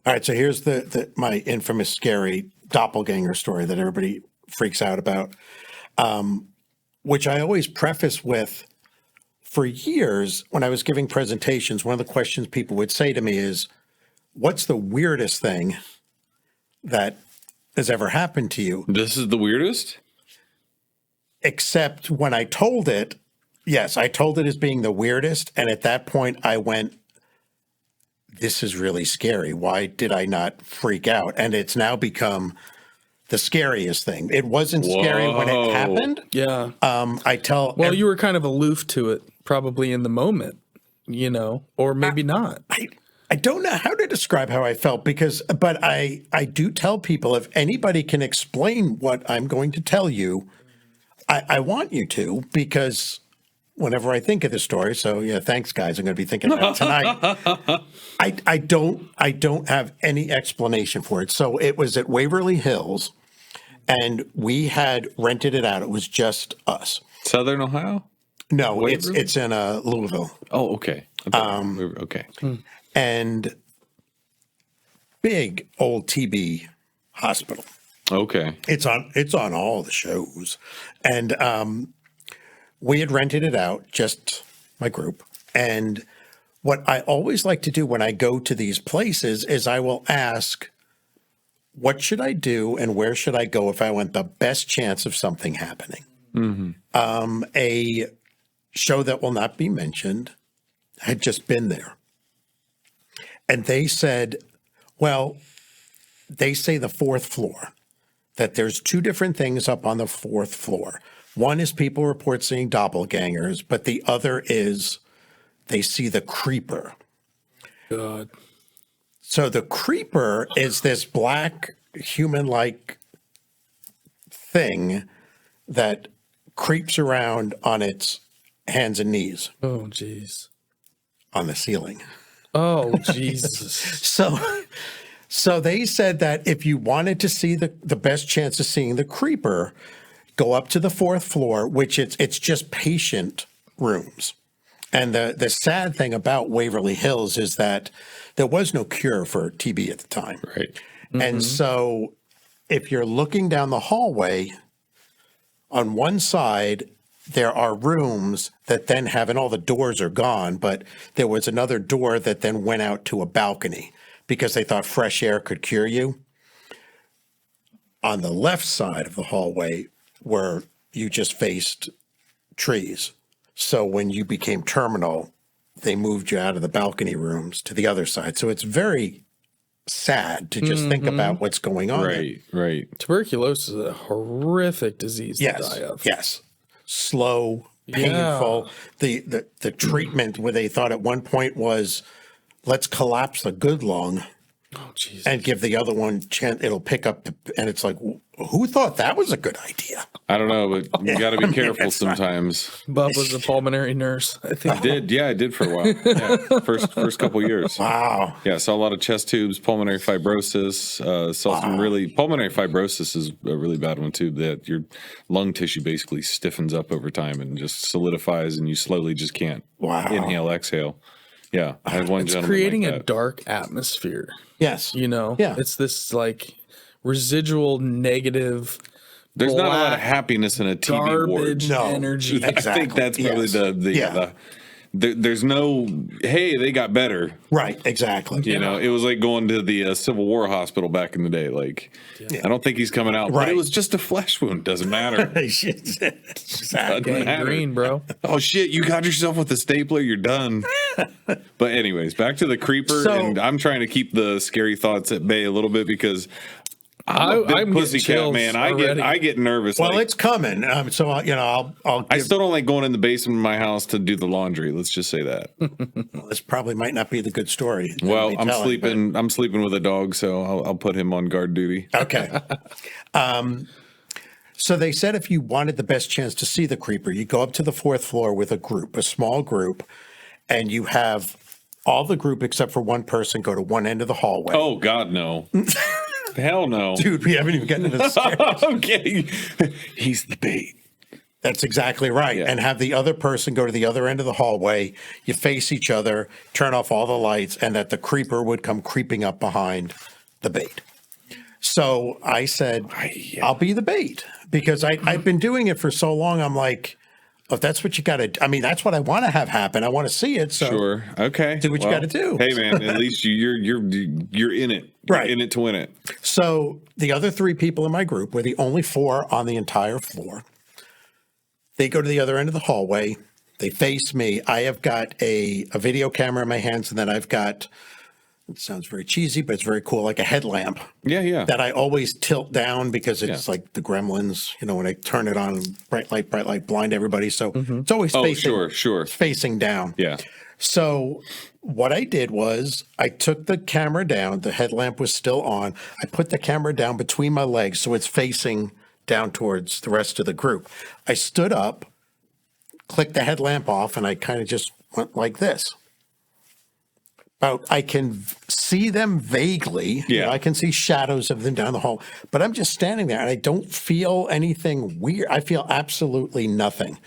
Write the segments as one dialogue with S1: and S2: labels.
S1: All right, so here's my infamous scary doppelganger story that everybody freaks out about, which I always preface with, for years when I was giving presentations, one of the questions people would say to me is, what's the weirdest thing that has ever happened to you?
S2: This is the weirdest?
S1: Except when I told it, yes, I told it as being the weirdest. And at that point I went, this is really scary. Why did I not freak out? And it's now become the scariest thing. It wasn't scary when it happened.
S3: Yeah.
S1: Well,
S3: you were kind of aloof to it probably in the moment, or maybe not.
S1: I don't know how to describe how I felt but I do tell people, if anybody can explain what I'm going to tell you, I want you to, because whenever I think of the story, so yeah, thanks guys, I'm going to be thinking about it tonight. I don't have any explanation for it. So it was at Waverly Hills, and we had rented it out. It was just us.
S2: Southern Ohio?
S1: No,
S2: Waverly?
S1: it's in Louisville.
S2: Oh, okay. Okay.
S1: And big old TB hospital.
S2: Okay.
S1: It's on all the shows. And we had rented it out, just my group. And what I always like to do when I go to these places is I will ask, what should I do and where should I go if I want the best chance of something happening? Mm-hmm. A show that will not be mentioned had just been there. And they said, well, they say the fourth floor, that there's two different things up on the fourth floor. One is people report seeing doppelgangers, but the other is they see the creeper.
S3: God.
S1: So the creeper is this black human-like thing that creeps around on its hands and knees.
S3: Oh, jeez.
S1: On the ceiling.
S3: Oh, Jesus.
S1: So they said that if you wanted to see the best chance of seeing the creeper, go up to the fourth floor, which it's just patient rooms. And the sad thing about Waverly Hills is that there was no cure for TB at the time.
S2: Right.
S3: Mm-hmm.
S1: And so if you're looking down the hallway, on one side, there are rooms that then have, and all the doors are gone, but there was another door that then went out to a balcony because they thought fresh air could cure you. On the left side of the hallway where you just faced trees. So when you became terminal, they moved you out of the balcony rooms to the other side. So it's very sad to just think about what's going on.
S2: Right, right.
S3: Tuberculosis is a horrific disease to die of.
S1: Yes. Slow, painful. Yeah. The treatment where they thought at one point was, let's collapse the good lung and give the other one chance. It'll pick up. And it's like, who thought that was a good idea?
S2: I don't know, but you got to be careful sometimes.
S3: Bub was a pulmonary nurse, I think.
S2: I did for a while. Yeah, first couple years.
S1: Wow.
S2: Yeah, saw a lot of chest tubes, pulmonary fibrosis. Saw some pulmonary fibrosis is a really bad one too. That your lung tissue basically stiffens up over time and just solidifies, and you slowly just can't inhale, exhale. Yeah, I had one.
S3: It's creating a dark atmosphere.
S1: Yes,
S3: it's this like residual negative.
S2: There's not a lot of happiness in a TV ward.
S3: No, energy.
S2: Exactly. I think that's probably there's no, hey, they got better.
S1: Right, exactly.
S2: You know, it was like going to the Civil War hospital back in the day. Like, I don't think he's coming out. Right. But it was just a flesh wound. Doesn't matter.
S1: Exactly.
S3: Green, bro.
S2: Oh, shit, you got yourself with a stapler. You're done. But anyways, back to the creeper. And I'm trying to keep the scary thoughts at bay a little bit because I'm a big pussycat, man. I get nervous.
S1: Well, it's coming. So
S2: I still don't like going in the basement of my house to do the laundry. Let's just say that.
S1: Well, this probably might not be the good story.
S2: Well, I'm sleeping with a dog, so I'll put him on guard duty.
S1: Okay. So they said if you wanted the best chance to see the creeper, you go up to the fourth floor with a small group, and you have all the group except for one person go to one end of the hallway.
S2: Oh God, no. Hell no.
S1: Dude, we haven't even gotten into the stairs.
S2: Okay. He's the bait.
S1: That's exactly right.
S2: Yeah.
S1: And have the other person go to the other end of the hallway. You face each other, turn off all the lights, and that the creeper would come creeping up behind the bait. So I said, I'll be the bait because I've been doing it for so long. I'm like, if that's what you got to, I mean, that's what I want to have happen. I want to see it. So
S2: Sure. Okay.
S1: do what you got to do.
S2: Hey man, at least you're in it. You're
S1: Right.
S2: in it to win it.
S1: So the other 3 people in my group were the only 4 on the entire floor. They go to the other end of the hallway. They face me. I have got a video camera in my hands, and then I've got, it sounds very cheesy, but it's very cool, like a headlamp
S2: Yeah.
S1: that I always tilt down because it's like the Gremlins, when I turn it on, bright light, blind everybody. So it's always facing,
S2: sure.
S1: facing down.
S2: Yeah.
S1: So what I did was I took the camera down. The headlamp was still on. I put the camera down between my legs so it's facing down towards the rest of the group. I stood up, clicked the headlamp off, and I kind of just went like this. I can see them vaguely.
S2: Yeah.
S1: I can see shadows of them down the hall, but I'm just standing there and I don't feel anything weird. I feel absolutely nothing.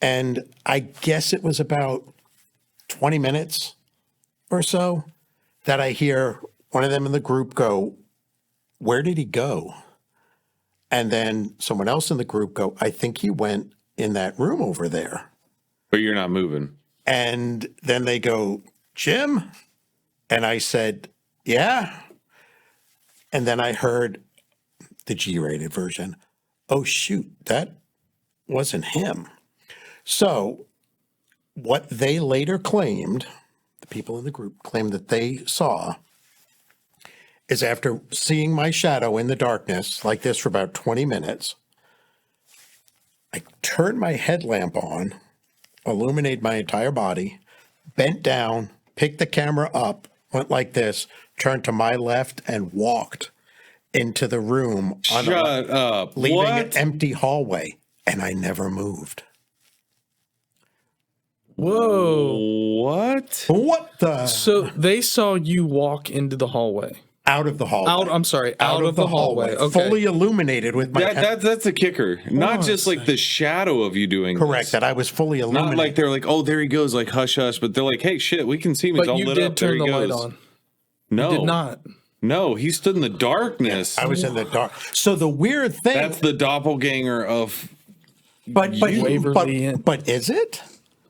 S1: And I guess it was about 20 minutes or so that I hear one of them in the group go, "Where did he go?" And then someone else in the group go, "I think he went in that room over there."
S2: But you're not moving.
S1: And then they go, "Jim?" And I said, "Yeah." And then I heard the G-rated version. "Oh, shoot, that wasn't him." So what they later claimed, the people in the group claimed that they saw, is after seeing my shadow in the darkness like this for about 20 minutes, I turned my headlamp on, illuminated my entire body, bent down, picked the camera up, went like this, turned to my left, and walked into the room on
S2: Shut up.
S1: leaving
S2: What?
S1: an empty hallway, and I never moved.
S3: Whoa.
S2: What?
S1: What the?
S3: So they saw you walk into the hallway.
S1: Out of the hallway.
S3: Out of the hallway. Okay.
S1: Fully illuminated with my
S2: That's a kicker. Not just like the shadow of you doing
S1: correct,
S2: this.
S1: that I was fully illuminated.
S2: Not like they're like, oh, there he goes, like hush hush, but they're like, hey, shit, we can see him. It's
S3: But
S2: all
S3: you
S2: lit
S3: did
S2: up. There
S3: turn
S2: he
S3: the
S2: goes.
S3: light on.
S2: No,
S3: You did not.
S2: No, he stood in the darkness.
S1: I was in the dark. So the weird thing,
S2: That's the doppelganger of,
S1: but
S3: Waverly Inn.
S1: but is it?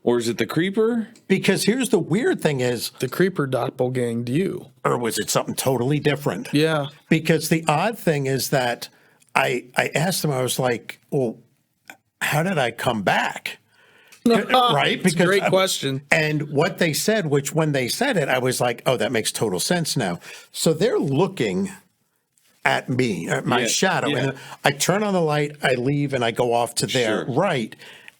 S2: or is it the creeper?
S1: Because here's the weird thing is,
S3: The creeper doppelganged you.
S1: or was it something totally different?
S3: Yeah.
S1: Because the odd thing is that I asked them, I was like, well, how did I come back? Right?
S3: It's a great question.
S1: And what they said, which when they said it, I was like, oh, that makes total sense now. So they're looking at me, at my shadow.
S2: yeah.
S1: And I turn on the light, I leave, and I go off to their
S2: Sure.
S1: right.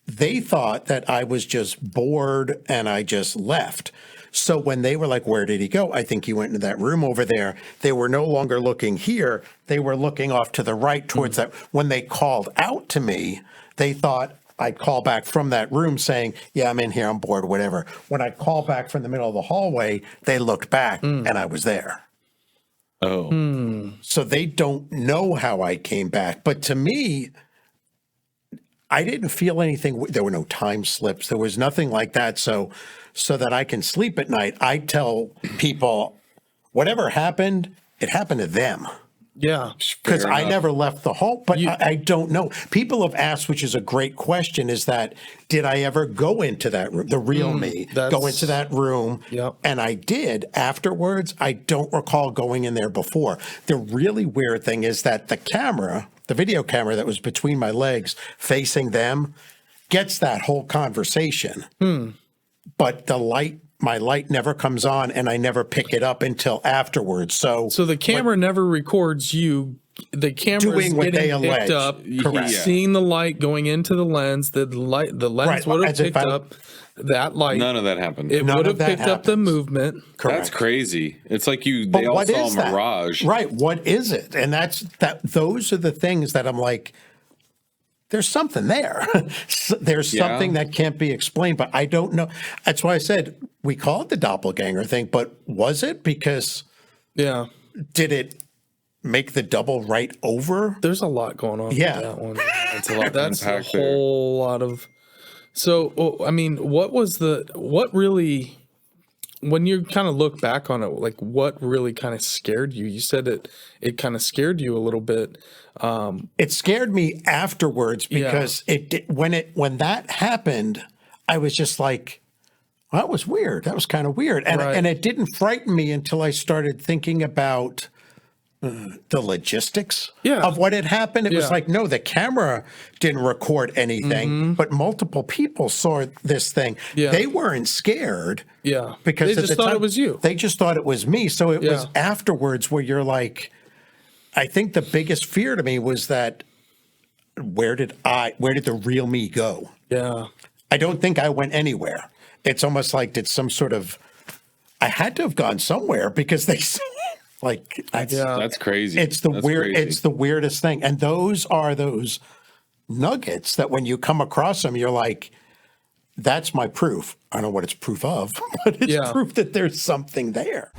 S1: They thought that I was just bored and I just left. So when they were like, where did he go? I think he went into that room over there. They were no longer looking here. They were looking off to the right towards that. When they called out to me, they thought I'd call back from that room saying, yeah, I'm in here, I'm bored, whatever. When I called back from the middle of the hallway, they looked back and I was there.
S2: Oh,
S1: So they don't know how I came back. But to me, I didn't feel anything. There were no time slips. There was nothing like that. So that I can sleep at night, I tell people, whatever happened, it happened to them.
S3: Yeah.
S1: Because
S2: Fair
S1: I
S2: enough.
S1: never left the home, but I don't know. People have asked, which is a great question, is that did I ever go into that room, the real me, go
S3: that's-
S1: into that room?
S3: Yep.
S1: And I did afterwards. I don't recall going in there before. The really weird thing is that the camera, the video camera that was between my legs facing them, gets that whole conversation. But the light, my light never comes on and I never pick it up until afterwards. So
S3: So the camera never records you. The camera is
S1: Doing what they
S3: getting picked
S1: allege.
S3: up,
S1: Correct.
S3: seeing the light going into the lens. The lens
S1: Right,
S3: would have
S1: as if
S3: picked up that light.
S2: none of that happened.
S3: It
S1: None
S3: would
S1: of
S3: have
S1: that
S3: picked up the
S1: happens.
S3: movement.
S2: That's crazy. It's like they
S1: But
S2: all
S1: what
S2: saw a
S1: is that?
S2: mirage.
S1: Right. What is it? And those are the things that I'm like, there's something there. There's
S2: Yeah.
S1: something that can't be explained, but I don't know. That's why I said we call it the doppelganger thing, but was it? Because
S3: Yeah.
S1: did it make the double right over.
S3: There's a lot going on
S1: Yeah.
S3: with that one.
S2: That's a lot.
S3: That's a
S2: unpack there.
S3: whole lot of. So, I mean, what really, when you kind of look back on it, like what really kind of scared you? You said it kind of scared you a little bit.
S1: It scared me afterwards because when that happened, I was just like, well, that was weird. That was kind of weird. And,
S3: Right.
S1: and it didn't frighten me until I started thinking about the logistics of what had happened. It was
S3: Yeah.
S1: like, no, the camera didn't record anything, but multiple people saw this thing.
S3: Yeah.
S1: They weren't scared.
S3: Yeah.
S1: Because
S3: They
S1: at
S3: just
S1: the
S3: thought
S1: time,
S3: it was you.
S1: They just thought it was me. So it was
S3: Yeah.
S1: afterwards where you're like, I think the biggest fear to me was that where did the real me go?
S3: Yeah.
S1: I don't think I went anywhere. It's almost like I had to have gone somewhere because they like
S2: That's crazy.
S1: it's the
S2: That's
S1: weird
S2: crazy.
S1: it's the weirdest thing. And those are those nuggets that when you come across them, you're like, that's my proof. I don't know what it's proof of, but it's
S3: Yeah.
S1: proof that there's something there.